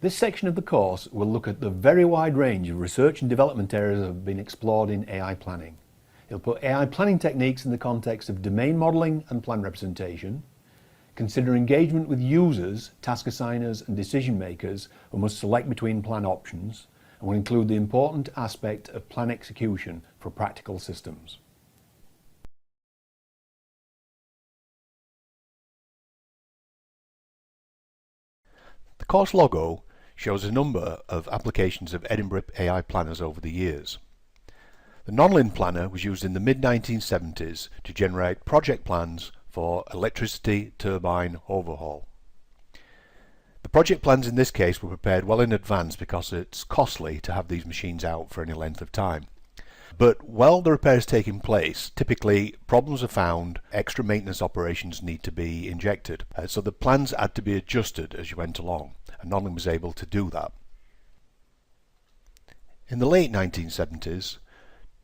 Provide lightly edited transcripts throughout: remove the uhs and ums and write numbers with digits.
This section of the course will look at the very wide range of research and development areas that have been explored in AI planning. It'll put AI planning techniques in the context of domain modelling and plan representation, consider engagement with users, task assigners and decision makers who must select between plan options, and will include the important aspect of plan execution for practical systems. The course logo shows a number of applications of Edinburgh AI planners over the years. The Nonlin planner was used in the mid-1970s to generate project plans for electricity turbine overhaul. The project plans in this case were prepared well in advance because it's costly to have these machines out for any length of time. But while the repair is taking place, typically problems are found, extra maintenance operations need to be injected. So the plans had to be adjusted as you went along, and Nonlin was able to do that. In the late 1970s,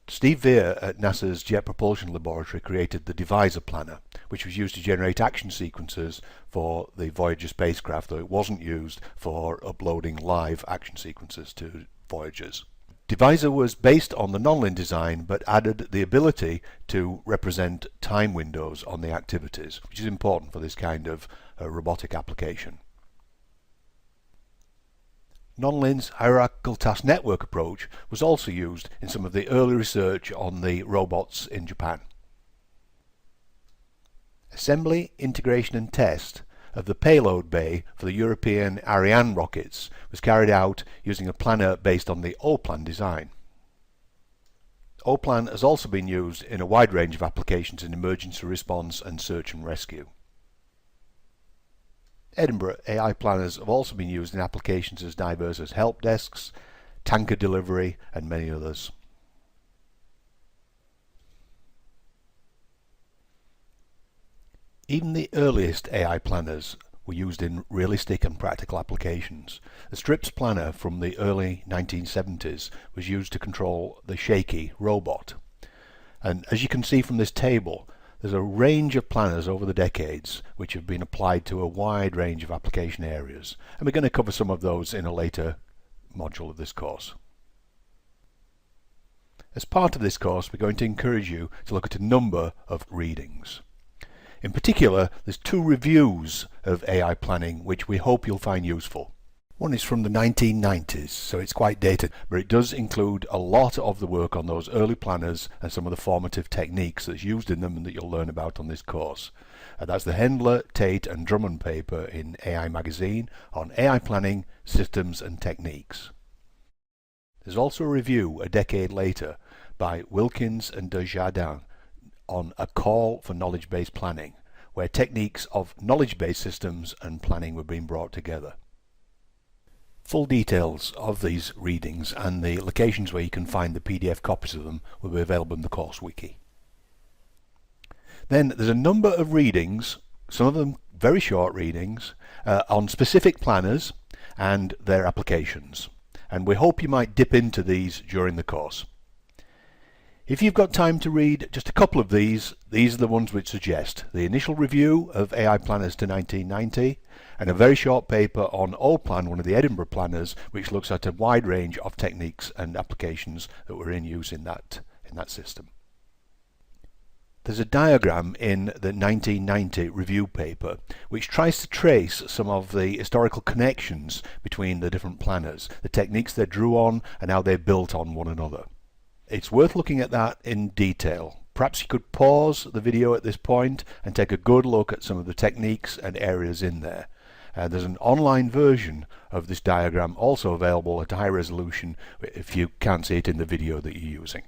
Steve Veer at NASA's Jet Propulsion Laboratory created the Divisor Planner, which was used to generate action sequences for the Voyager spacecraft, though it wasn't used for uploading live action sequences to Voyagers. Divisor was based on the Nonlin design but added the ability to represent time windows on the activities, which is important for this kind of robotic application. Nonlin's hierarchical task network approach was also used in some of the early research on the robots in Japan. Assembly, integration and test of the payload bay for the European Ariane rockets was carried out using a planner based on the O-Plan design. O-Plan has also been used in a wide range of applications in emergency response and search and rescue. Edinburgh AI planners have also been used in applications as diverse as help desks, tanker delivery and many others. Even the earliest AI planners were used in realistic and practical applications. The STRIPS planner from the early 1970s was used to control the Shaky robot. And as you can see from this table, there's a range of planners over the decades which have been applied to a wide range of application areas, and we're going to cover some of those in a later module of this course. As part of this course, we're going to encourage you to look at a number of readings. In particular, there's 2 reviews of AI planning which we hope you'll find useful. One is from the 1990s, so it's quite dated, but it does include a lot of the work on those early planners and some of the formative techniques that's used in them and that you'll learn about on this course. That's the Hendler, Tate and Drummond paper in AI Magazine on AI planning, systems and techniques. There's also a review a decade later by Wilkins and Desjardins on A Call for Knowledge-Based Planning, where techniques of knowledge-based systems and planning were being brought together. Full details of these readings and the locations where you can find the PDF copies of them will be available in the course wiki. Then there's a number of readings, some of them very short readings, on specific planners and their applications, and we hope you might dip into these during the course. If you've got time to read just a couple of these are the ones which suggest the initial review of AI planners to 1990 and a very short paper on O-Plan, one of the Edinburgh planners, which looks at a wide range of techniques and applications that were in use in that system. There's a diagram in the 1990 review paper which tries to trace some of the historical connections between the different planners, the techniques they drew on and how they built on one another. It's worth looking at that in detail. Perhaps you could pause the video at this point and take a good look at some of the techniques and areas in there. There's an online version of this diagram also available at high resolution if you can't see it in the video that you're using.